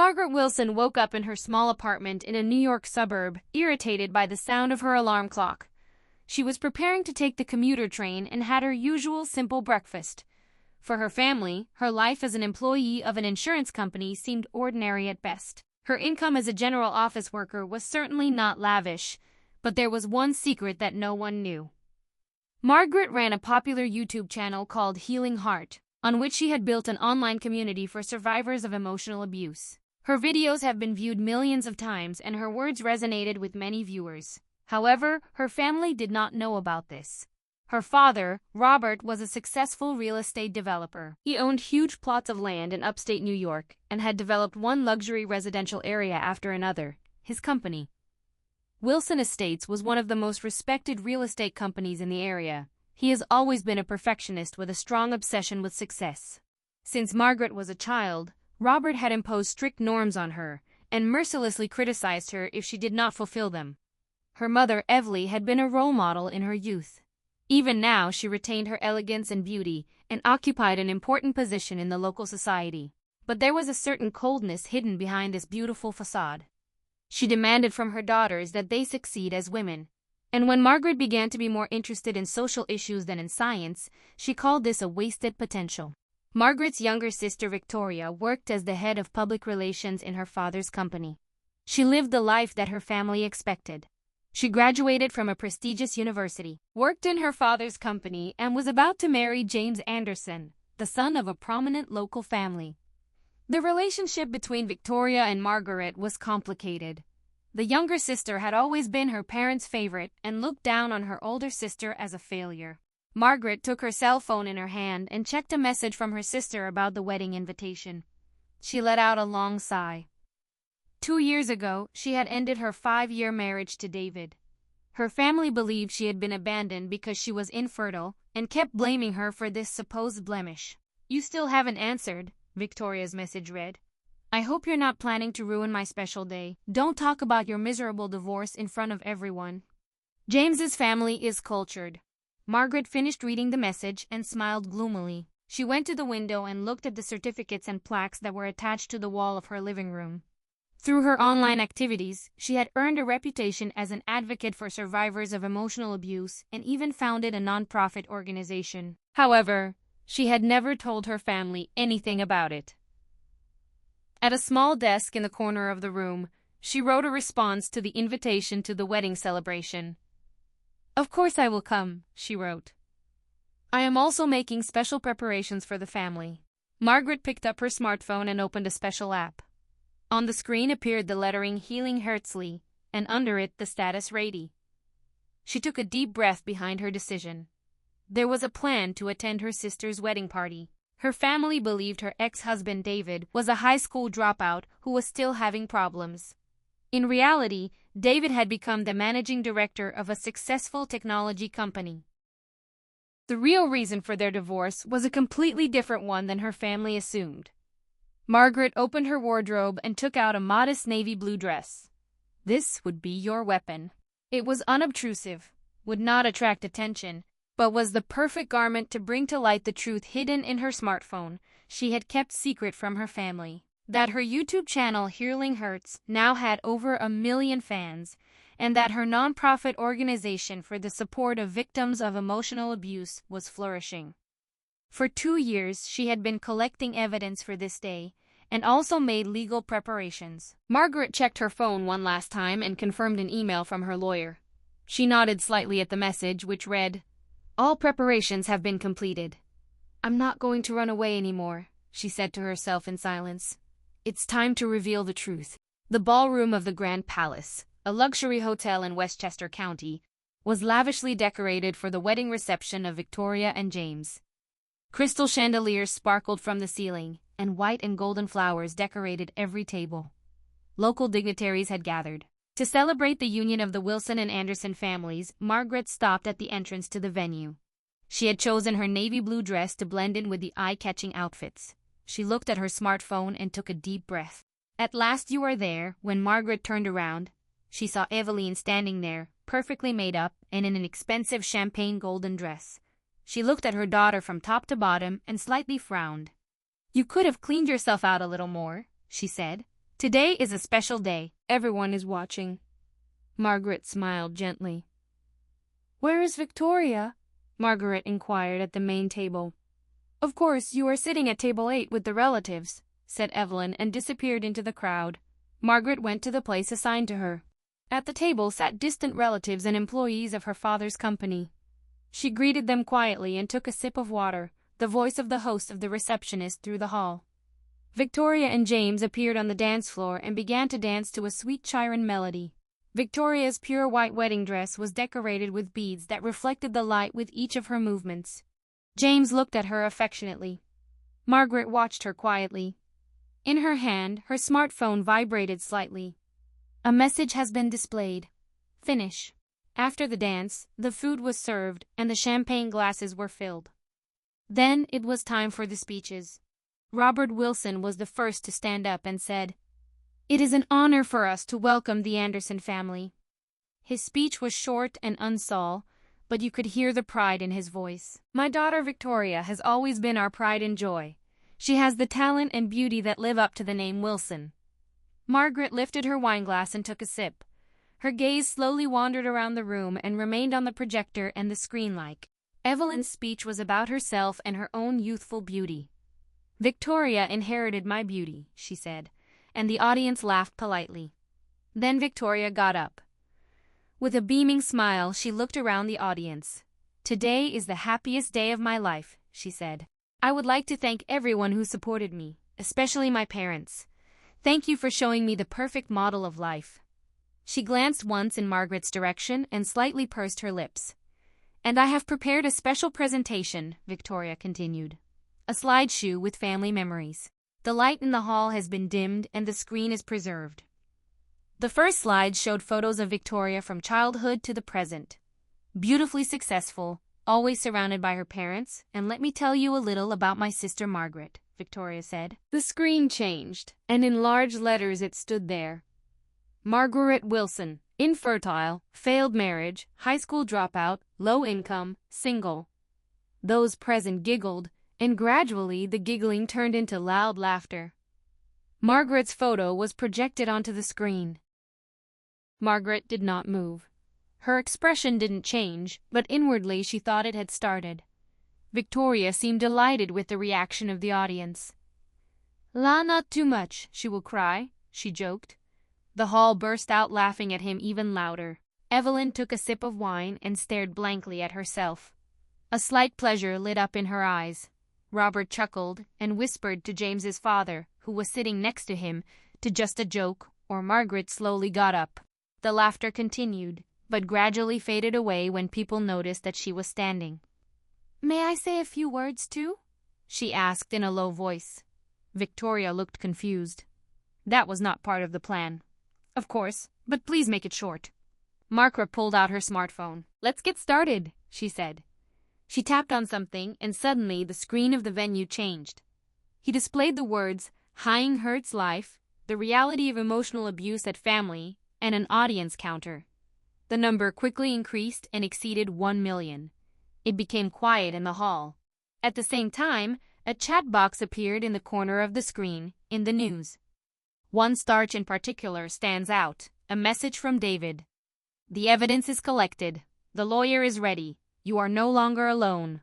Margaret Wilson woke up in her small apartment in a New York suburb, irritated by the sound of her alarm clock. She was preparing to take the commuter train and had her usual simple breakfast. For her family, her life as an employee of an insurance company seemed ordinary at best. Her income as a general office worker was certainly not lavish, but there was one secret that no one knew. Margaret ran a popular YouTube channel called Healing Heart, on which she had built an online community for survivors of emotional abuse. Her videos have been viewed millions of times and her words resonated with many viewers. However, her family did not know about this. Her father, Robert, was a successful real estate developer. He owned huge plots of land in upstate New York and had developed one luxury residential area after another, his company. Wilson Estates was one of the most respected real estate companies in the area. He has always been a perfectionist with a strong obsession with success. Since Margaret was a child, Robert had imposed strict norms on her and mercilessly criticized her if she did not fulfill them. Her mother, Evely, had been a role model in her youth. Even now, she retained her elegance and beauty and occupied an important position in the local society. But there was a certain coldness hidden behind this beautiful facade. She demanded from her daughters that they succeed as women. And when Margaret began to be more interested in social issues than in science, she called this a wasted potential. Margaret's younger sister Victoria worked as the head of public relations in her father's company. She lived the life that her family expected. She graduated from a prestigious university, worked in her father's company, and was about to marry James Anderson, the son of a prominent local family. The relationship between Victoria and Margaret was complicated. The younger sister had always been her parents' favorite and looked down on her older sister as a failure. Margaret took her cell phone in her hand and checked a message from her sister about the wedding invitation. She let out a long sigh. 2 years ago, she had ended her 5-year marriage to David. Her family believed she had been abandoned because she was infertile and kept blaming her for this supposed blemish. "You still haven't answered," Victoria's message read. "I hope you're not planning to ruin my special day. Don't talk about your miserable divorce in front of everyone." James's family is cultured. Margaret finished reading the message and smiled gloomily. She went to the window and looked at the certificates and plaques that were attached to the wall of her living room. Through her online activities, she had earned a reputation as an advocate for survivors of emotional abuse and even founded a non-profit organization. However, she had never told her family anything about it. At a small desk in the corner of the room, she wrote a response to the invitation to the wedding celebration. "Of course I will come," she wrote. "I am also making special preparations for the family." Margaret picked up her smartphone and opened a special app. On the screen appeared the lettering Healing Heartsley, and under it the status ready. She took a deep breath behind her decision. There was a plan to attend her sister's wedding party. Her family believed her ex-husband David was a high school dropout who was still having problems. In reality, David had become the managing director of a successful technology company. The real reason for their divorce was a completely different one than her family assumed. Margaret opened her wardrobe and took out a modest navy blue dress. This would be your weapon. It was unobtrusive, would not attract attention, but was the perfect garment to bring to light the truth hidden in her smartphone she had kept secret from her family. That her YouTube channel Healing Hurts now had over 1 million fans, and that her nonprofit organization for the support of victims of emotional abuse was flourishing. For 2 years, she had been collecting evidence for this day, and also made legal preparations. Margaret checked her phone one last time and confirmed an email from her lawyer. She nodded slightly at the message, which read, "All preparations have been completed." "I'm not going to run away anymore," she said to herself in silence. "It's time to reveal the truth." The ballroom of the Grand Palace, a luxury hotel in Westchester County, was lavishly decorated for the wedding reception of Victoria and James. Crystal chandeliers sparkled from the ceiling, and white and golden flowers decorated every table. Local dignitaries had gathered. To celebrate the union of the Wilson and Anderson families, Margaret stopped at the entrance to the venue. She had chosen her navy blue dress to blend in with the eye-catching outfits. She looked at her smartphone and took a deep breath. At last you are there. When Margaret turned around, she saw Eveline standing there, perfectly made up and in an expensive champagne golden dress. She looked at her daughter from top to bottom and slightly frowned. "You could have cleaned yourself out a little more," she said. Today is a special day. Everyone is watching. Margaret smiled gently. Where is Victoria? Margaret inquired at the main table. Of course, you are sitting at table 8 with the relatives, said Evelyn and disappeared into the crowd. Margaret went to the place assigned to her. At the table sat distant relatives and employees of her father's company. She greeted them quietly and took a sip of water, the voice of the host of the receptionist through the hall. Victoria and James appeared on the dance floor and began to dance to a sweet Chiron melody. Victoria's pure white wedding dress was decorated with beads that reflected the light with each of her movements. James looked at her affectionately. Margaret watched her quietly. In her hand, her smartphone vibrated slightly. A message has been displayed. Finish. After the dance, the food was served and the champagne glasses were filled. Then it was time for the speeches. Robert Wilson was the first to stand up and said, "It is an honor for us to welcome the Anderson family." His speech was short and unsought, but you could hear the pride in his voice. My daughter Victoria has always been our pride and joy. She has the talent and beauty that live up to the name Wilson. Margaret lifted her wineglass and took a sip. Her gaze slowly wandered around the room and remained on the projector and the screen like. Evelyn's speech was about herself and her own youthful beauty. Victoria inherited my beauty, she said, and the audience laughed politely. Then Victoria got up. With a beaming smile, she looked around the audience. Today is the happiest day of my life, she said. I would like to thank everyone who supported me, especially my parents. Thank you for showing me the perfect model of life. She glanced once in Margaret's direction and slightly pursed her lips. And I have prepared a special presentation, Victoria continued. A slideshow with family memories. The light in the hall has been dimmed and the screen is preserved. The first slide showed photos of Victoria from childhood to the present. Beautifully successful, always surrounded by her parents, and let me tell you a little about my sister Margaret, Victoria said. The screen changed, and in large letters it stood there. Margaret Wilson, infertile, failed marriage, high school dropout, low income, single. Those present giggled, and gradually the giggling turned into loud laughter. Margaret's photo was projected onto the screen. Margaret did not move. Her expression didn't change, but inwardly she thought it had started. Victoria seemed delighted with the reaction of the audience. La, not too much, she will cry, she joked. The hall burst out laughing at him even louder. Evelyn took a sip of wine and stared blankly at herself. A slight pleasure lit up in her eyes. Robert chuckled and whispered to James's father, who was sitting next to him, to just a joke, or Margaret slowly got up. The laughter continued, but gradually faded away when people noticed that she was standing. May I say a few words too? She asked in a low voice. Victoria looked confused. That was not part of the plan. Of course, but please make it short. Margaret pulled out her smartphone. Let's get started, she said. She tapped on something and suddenly the screen of the venue changed. He displayed the words, Hein Hurts Life, the reality of emotional abuse at family, and an audience counter. The number quickly increased and exceeded 1 million. It became quiet in the hall. At the same time, a chat box appeared in the corner of the screen, in the news. One starch in particular stands out, a message from David. The evidence is collected. The lawyer is ready. You are no longer alone.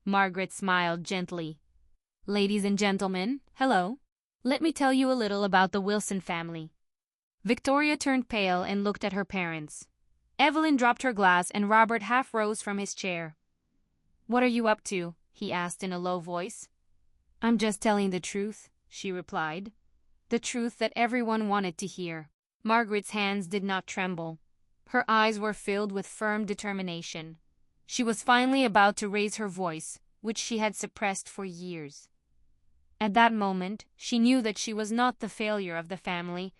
Margaret smiled gently. Ladies and gentlemen, hello. Let me tell you a little about the Wilson family. Victoria turned pale and looked at her parents. Evelyn dropped her glass and Robert half rose from his chair. What are you up to? He asked in a low voice. I'm just telling the truth, she replied. The truth that everyone wanted to hear. Margaret's hands did not tremble. Her eyes were filled with firm determination. She was finally about to raise her voice, which she had suppressed for years. At that moment, she knew that she was not the failure of the family,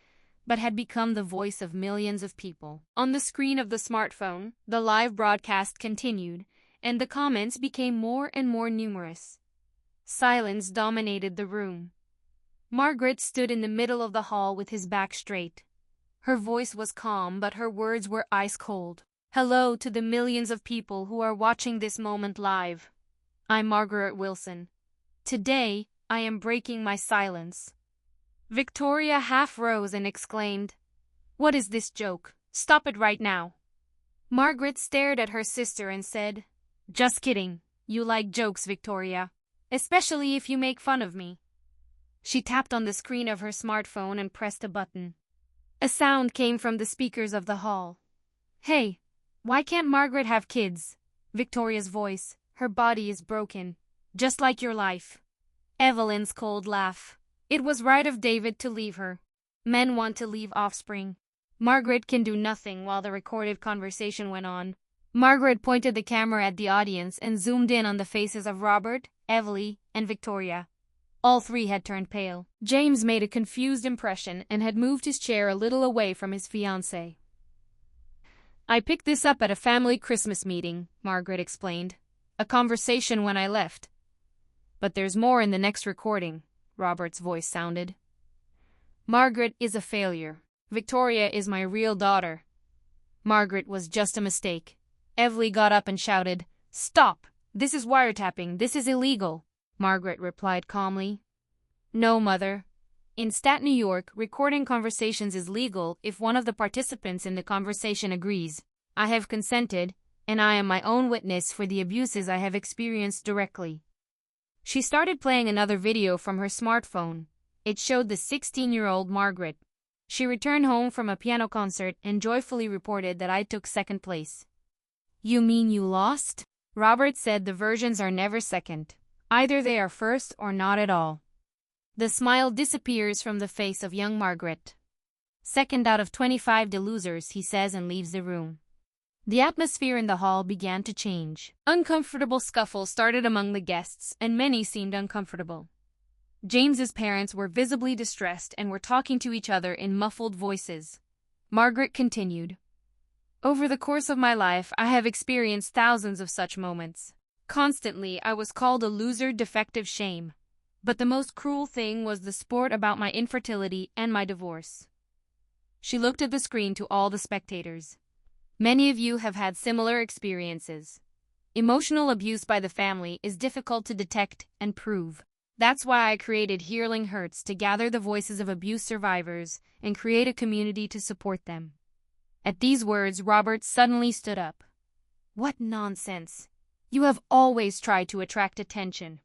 but had become the voice of millions of people. On the screen of the smartphone, the live broadcast continued, and the comments became more and more numerous. Silence dominated the room. Margaret stood in the middle of the hall with his back straight. Her voice was calm, but her words were ice cold. Hello to the millions of people who are watching this moment live. I'm Margaret Wilson. Today, I am breaking my silence. Victoria half rose and exclaimed, "What is this joke? Stop it right now." Margaret stared at her sister and said, "Just kidding. You like jokes, Victoria. Especially if you make fun of me." She tapped on the screen of her smartphone and pressed a button. A sound came from the speakers of the hall. "Hey, why can't Margaret have kids?" Victoria's voice. "Her body is broken. Just like your life." Evelyn's cold laugh. "It was right of David to leave her. Men want to leave offspring. Margaret can do nothing." While the recorded conversation went on, Margaret pointed the camera at the audience and zoomed in on the faces of Robert, Evelyn, and Victoria. All three had turned pale. James made a confused impression and had moved his chair a little away from his fiancée. "I picked this up at a family Christmas meeting," Margaret explained. "A conversation when I left." "But there's more in the next recording," Robert's voice sounded. "Margaret is a failure. Victoria is my real daughter. Margaret was just a mistake." Evelyn got up and shouted, "Stop! This is wiretapping. This is illegal." Margaret replied calmly, "No, Mother. In Stat, New York, recording conversations is legal if one of the participants in the conversation agrees. I have consented, and I am my own witness for the abuses I have experienced directly." She started playing another video from her smartphone. It showed the 16-year-old Margaret. She returned home from a piano concert and joyfully reported that I took second place. "You mean you lost?" Robert said the versions are never second. Either they are first or not at all. The smile disappears from the face of young Margaret. "Second out of 25 de losers," he says and leaves the room. The atmosphere in the hall began to change. Uncomfortable scuffles started among the guests, and many seemed uncomfortable. James's parents were visibly distressed and were talking to each other in muffled voices. Margaret continued, "Over the course of my life, I have experienced thousands of such moments. Constantly, I was called a loser, defective, shame. But the most cruel thing was the sport about my infertility and my divorce." She looked at the screen to all the spectators. "Many of you have had similar experiences. Emotional abuse by the family is difficult to detect and prove. That's why I created Healing Hurts, to gather the voices of abuse survivors and create a community to support them." At these words, Robert suddenly stood up. "What nonsense. You have always tried to attract attention.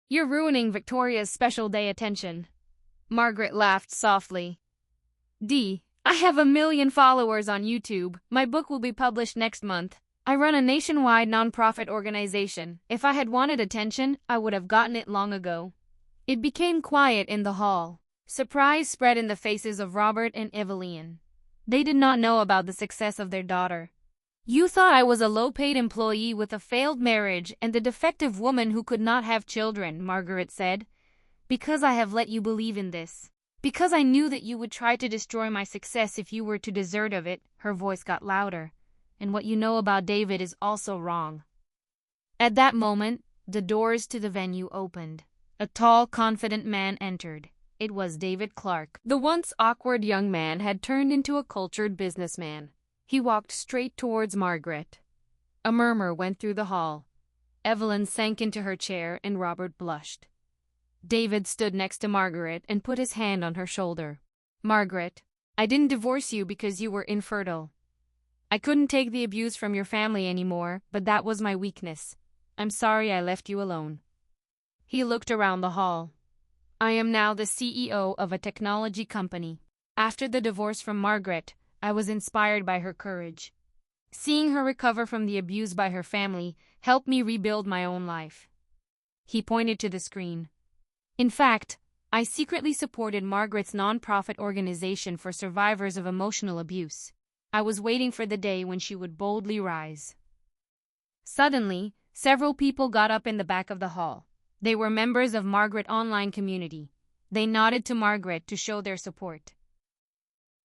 You're ruining Victoria's special day attention." Margaret laughed softly. I have 1 million followers on YouTube. My book will be published next month. I run a nationwide nonprofit organization. If I had wanted attention, I would have gotten it long ago." It became quiet in the hall. Surprise spread in the faces of Robert and Evelyn. They did not know about the success of their daughter. "You thought I was a low-paid employee with a failed marriage and a defective woman who could not have children," Margaret said. "Because I have let you believe in this. Because I knew that you would try to destroy my success if you were to desert of it." Her voice got louder. "And what you know about David is also wrong." At that moment, the doors to the venue opened. A tall, confident man entered. It was David Clark. The once awkward young man had turned into a cultured businessman. He walked straight towards Margaret. A murmur went through the hall. Evelyn sank into her chair and Robert blushed. David stood next to Margaret and put his hand on her shoulder. "Margaret, I didn't divorce you because you were infertile. I couldn't take the abuse from your family anymore, but that was my weakness. I'm sorry I left you alone." He looked around the hall. "I am now the CEO of a technology company. After the divorce from Margaret, I was inspired by her courage. Seeing her recover from the abuse by her family helped me rebuild my own life." He pointed to the screen. "In fact, I secretly supported Margaret's nonprofit organization for survivors of emotional abuse. I was waiting for the day when she would boldly rise." Suddenly, several people got up in the back of the hall. They were members of Margaret's online community. They nodded to Margaret to show their support.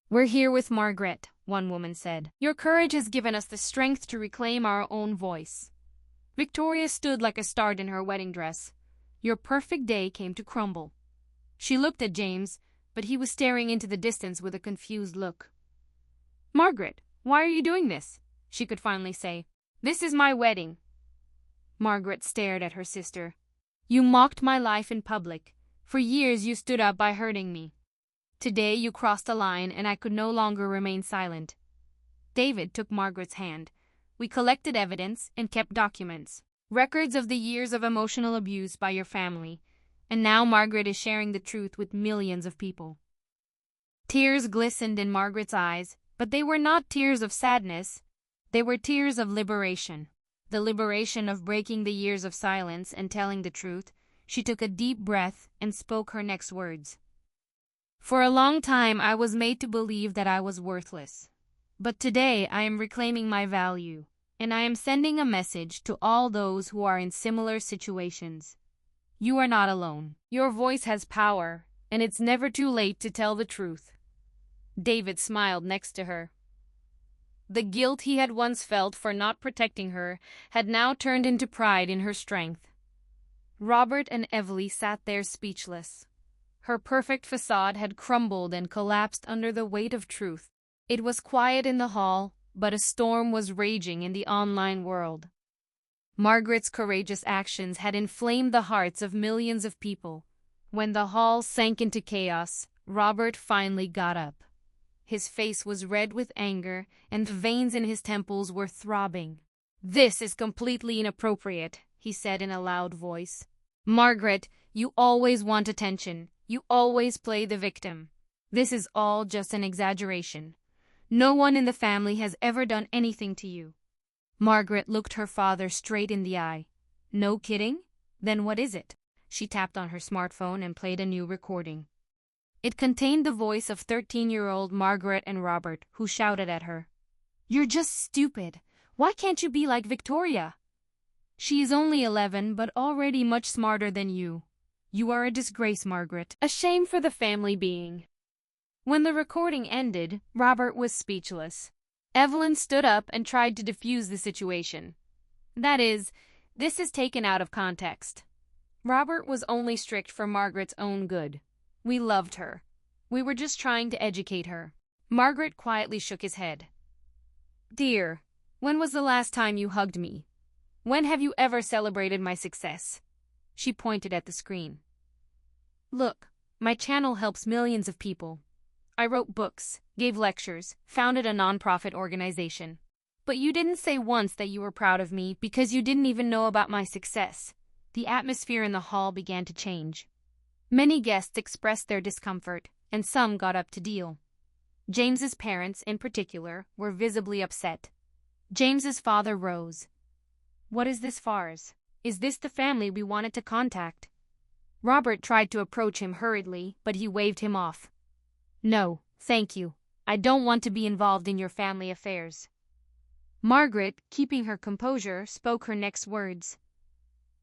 "We're here with Margaret," one woman said. "Your courage has given us the strength to reclaim our own voice." Victoria stood like a star in her wedding dress. Your perfect day came to crumble. She looked at James, but he was staring into the distance with a confused look. "Margaret, why are you doing this?" she could finally say. "This is my wedding." Margaret stared at her sister. "You mocked my life in public. For years you stood up by hurting me. Today you crossed the line and I could no longer remain silent. David took Margaret's hand. We collected evidence and kept documents, records of the years of emotional abuse by your family, and now Margaret is sharing the truth with millions of people. Tears glistened in Margaret's eyes, but they were not tears of sadness. They were tears of liberation. The liberation of breaking the years of silence and telling the truth. She took a deep breath and spoke her next words. For a long time I was made to believe that I was worthless. But today I am reclaiming my value, and I am sending a message to all those who are in similar situations. You are not alone. Your voice has power, and it's never too late to tell the truth. David smiled next to her. The guilt he had once felt for not protecting her had now turned into pride in her strength. Robert and Evely sat there speechless. Her perfect facade had crumbled and collapsed under the weight of truth. It was quiet in the hall, but a storm was raging in the online world. Margaret's courageous actions had inflamed the hearts of millions of people. When the hall sank into chaos, Robert finally got up. His face was red with anger, and the veins in his temples were throbbing. "This is completely inappropriate," he said in a loud voice. "Margaret, you always want attention. You always play the victim. This is all just an exaggeration. No one in the family has ever done anything to you." Margaret looked her father straight in the eye. "No kidding? Then what is it?" She tapped on her smartphone and played a new recording. It contained the voice of 13-year-old Margaret and Robert, who shouted at her. "You're just stupid. Why can't you be like Victoria? She is only 11, but already much smarter than you. You are a disgrace, Margaret. A shame for the family being." When the recording ended, Robert was speechless. Evelyn stood up and tried to defuse the situation. "That is, this is taken out of context. Robert was only strict for Margaret's own good. We loved her. We were just trying to educate her." Margaret quietly shook his head. "Dear, when was the last time you hugged me? When have you ever celebrated my success?" She pointed at the screen. "Look, my channel helps millions of people. I wrote books, gave lectures, founded a nonprofit organization. But you didn't say once that you were proud of me because you didn't even know about my success." The atmosphere in the hall began to change. Many guests expressed their discomfort, and some got up to deal. James's parents, in particular, were visibly upset. James's father rose. "What is this farce? Is this the family we wanted to contact?" Robert tried to approach him hurriedly, but he waved him off. "No, thank you. I don't want to be involved in your family affairs." Margaret, keeping her composure, spoke her next words.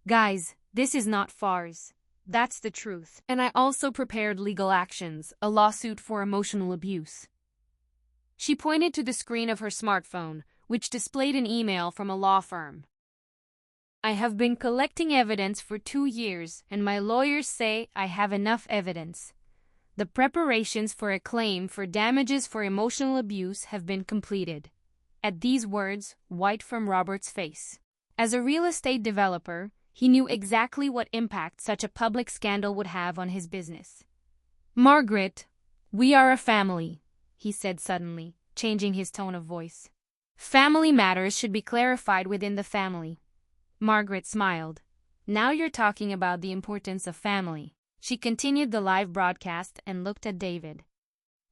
"Guys, this is not farce. That's the truth. And I also prepared legal actions, a lawsuit for emotional abuse." She pointed to the screen of her smartphone, which displayed an email from a law firm. "I have been collecting evidence for 2 years, and my lawyers say I have enough evidence. The preparations for a claim for damages for emotional abuse have been completed." At these words, white from Robert's face. As a real estate developer, he knew exactly what impact such a public scandal would have on his business. "Margaret, we are a family," he said suddenly, changing his tone of voice. "Family matters should be clarified within the family." Margaret smiled. "Now you're talking about the importance of family." She continued the live broadcast and looked at David.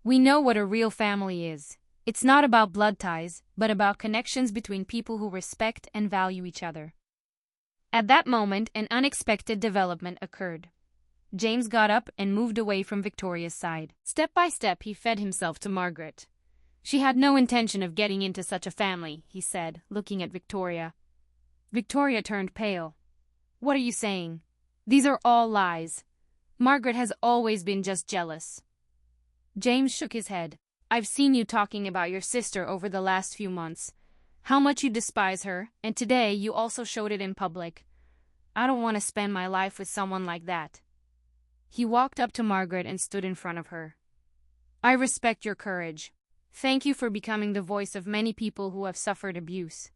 "We know what a real family is. It's not about blood ties, but about connections between people who respect and value each other." At that moment, an unexpected development occurred. James got up and moved away from Victoria's side. Step by step, he fed himself to Margaret. "She had no intention of getting into such a family," he said, looking at Victoria. Victoria turned pale. "What are you saying? These are all lies. Margaret has always been just jealous." James shook his head. "I've seen you talking about your sister over the last few months. How much you despise her, and today you also showed it in public. I don't want to spend my life with someone like that." He walked up to Margaret and stood in front of her. "I respect your courage. Thank you for becoming the voice of many people who have suffered abuse."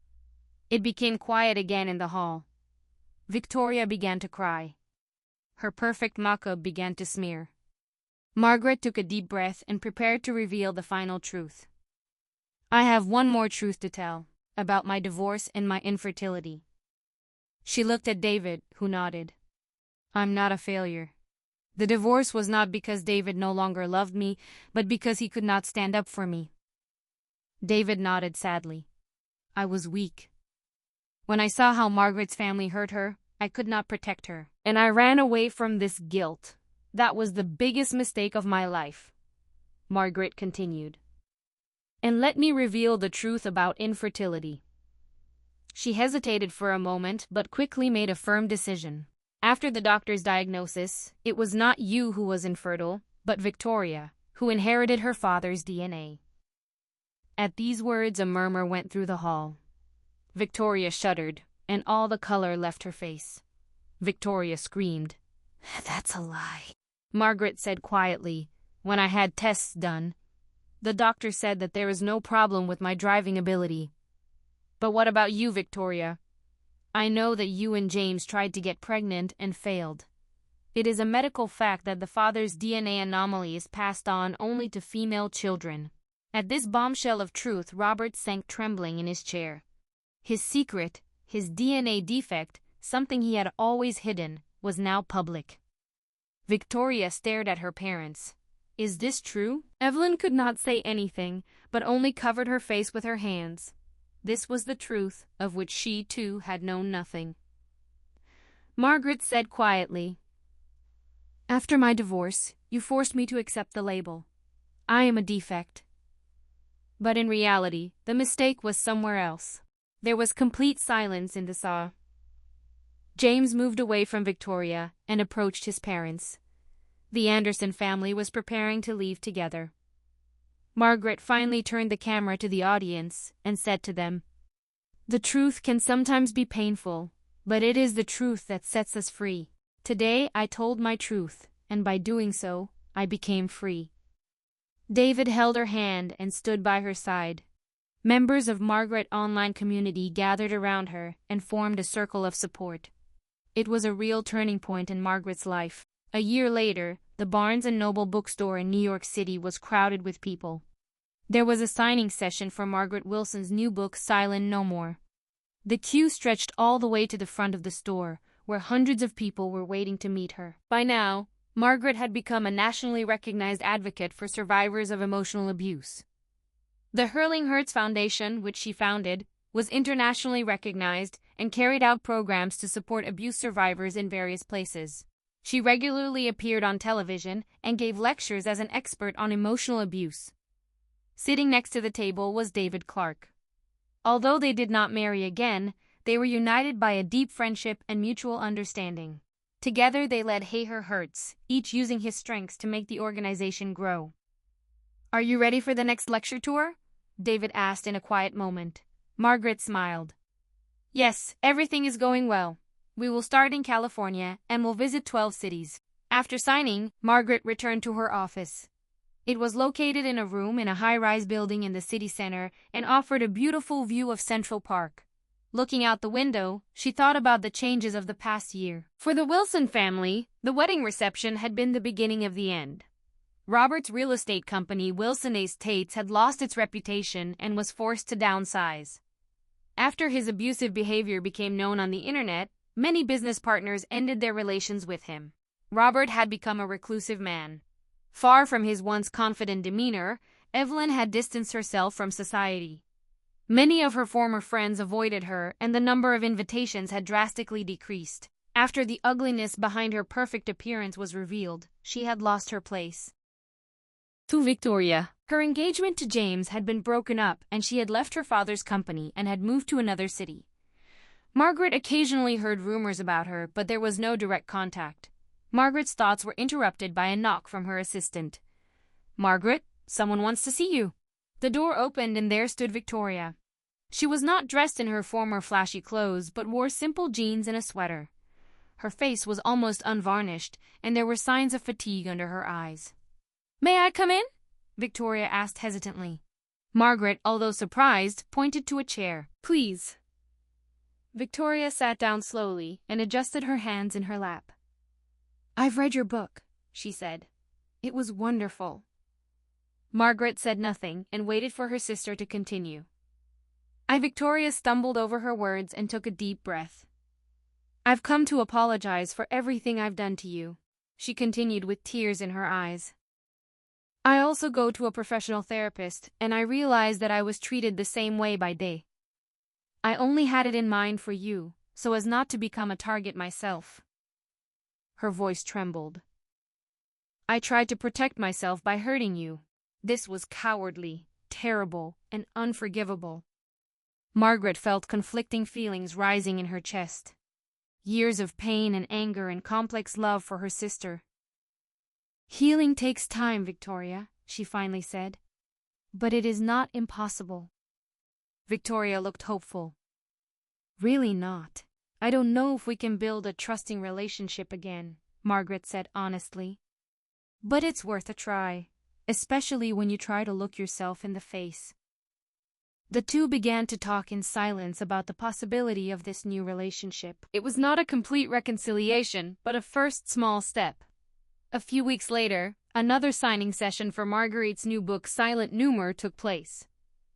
It became quiet again in the hall. Victoria began to cry. her perfect mock-up began to smear. Margaret took a deep breath and prepared to reveal the final truth. I have one more truth to tell, about my divorce and my infertility. She looked at David, who nodded. I'm not a failure. The divorce was not because David no longer loved me, but because he could not stand up for me. David nodded sadly. I was weak. When I saw how Margaret's family hurt her, I could not protect her, and I ran away from this guilt. That was the biggest mistake of my life. Margaret continued. And let me reveal the truth about infertility. She hesitated for a moment, but quickly made a firm decision. After the doctor's diagnosis, it was not you who was infertile, but Victoria, who inherited her father's DNA. At these words, a murmur went through the hall. Victoria shuddered, and all the color left her face. Victoria screamed. That's a lie. Margaret said quietly, when I had tests done, the doctor said that there is no problem with my driving ability. But what about you, Victoria? I know that you and James tried to get pregnant and failed. It is a medical fact that the father's DNA anomaly is passed on only to female children. At this bombshell of truth, Robert sank trembling in his chair. His secret, his DNA defect, something he had always hidden, was now public. Victoria stared at her parents. Is this true? Evelyn could not say anything, but only covered her face with her hands. This was the truth, of which she, too, had known nothing. Margaret said quietly, After my divorce, you forced me to accept the label. I am a defect. But in reality, the mistake was somewhere else. There was complete silence in the saw. James moved away from Victoria and approached his parents. The Anderson family was preparing to leave together. Margaret finally turned the camera to the audience and said to them, The truth can sometimes be painful, but it is the truth that sets us free. Today I told my truth, and by doing so, I became free. David held her hand and stood by her side. Members of Margaret's online community gathered around her and formed a circle of support. It was a real turning point in Margaret's life. A year later, the Barnes & Noble bookstore in New York City was crowded with people. There was a signing session for Margaret Wilson's new book, Silent No More. The queue stretched all the way to the front of the store, where hundreds of people were waiting to meet her. By now, Margaret had become a nationally recognized advocate for survivors of emotional abuse. The Hurling Hertz Foundation, which she founded, was internationally recognized and carried out programs to support abuse survivors in various places. She regularly appeared on television and gave lectures as an expert on emotional abuse. Sitting next to the table was David Clark. Although they did not marry again, they were united by a deep friendship and mutual understanding. Together they led Hey Her Hertz, each using his strengths to make the organization grow. Are you ready for the next lecture tour? David asked in a quiet moment. Margaret smiled. Yes, everything is going well. We will start in California and will visit 12 cities. After signing, Margaret returned to her office. It was located in a room in a high-rise building in the city center and offered a beautiful view of Central Park. Looking out the window, she thought about the changes of the past year. For the Wilson family, the wedding reception had been the beginning of the end. Robert's real estate company, Wilson Estates, had lost its reputation and was forced to downsize. After his abusive behavior became known on the internet, many business partners ended their relations with him. Robert had become a reclusive man. Far from his once confident demeanor, Evelyn had distanced herself from society. Many of her former friends avoided her, and the number of invitations had drastically decreased. After the ugliness behind her perfect appearance was revealed, she had lost her place. To Victoria, her engagement to James had been broken up and she had left her father's company and had moved to another city. Margaret occasionally heard rumors about her, but there was no direct contact. Margaret's thoughts were interrupted by a knock from her assistant. Margaret, someone wants to see you. The door opened and there stood Victoria. She was not dressed in her former flashy clothes, but wore simple jeans and a sweater. Her face was almost unvarnished, and there were signs of fatigue under her eyes. May I come in? Victoria asked hesitantly. Margaret, although surprised, pointed to a chair. Please. Victoria sat down slowly and adjusted her hands in her lap. "I've read your book," she said. "It was wonderful." Margaret said nothing and waited for her sister to continue. Victoria stumbled over her words and took a deep breath. "I've come to apologize for everything I've done to you," she continued with tears in her eyes. "I also go to a professional therapist, and I realized that I was treated the same way by they. I only had it in mind for you, so as not to become a target myself." Her voice trembled. "I tried to protect myself by hurting you. This was cowardly, terrible, and unforgivable." Margaret felt conflicting feelings rising in her chest. Years of pain and anger and complex love for her sister. "Healing takes time, Victoria," she finally said. "But it is not impossible." Victoria looked hopeful. "Really not. I don't know if we can build a trusting relationship again," Margaret said honestly. "But it's worth a try, especially when you try to look yourself in the face." The two began to talk in silence about the possibility of this new relationship. It was not a complete reconciliation, but a first small step. A few weeks later, another signing session for Marguerite's new book Silent Numer took place.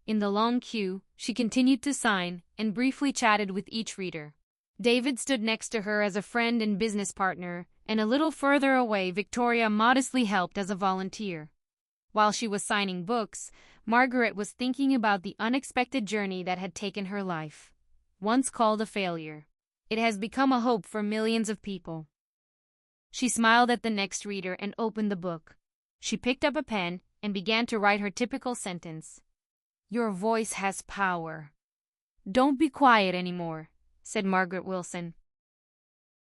In the long queue, she continued to sign and briefly chatted with each reader. David stood next to her as a friend and business partner, and a little further away Victoria modestly helped as a volunteer. While she was signing books, Margaret was thinking about the unexpected journey that had taken her life. Once called a failure, it has become a hope for millions of people. She smiled at the next reader and opened the book. She picked up a pen and began to write her typical sentence. "Your voice has power. Don't be quiet anymore," said Margaret Wilson.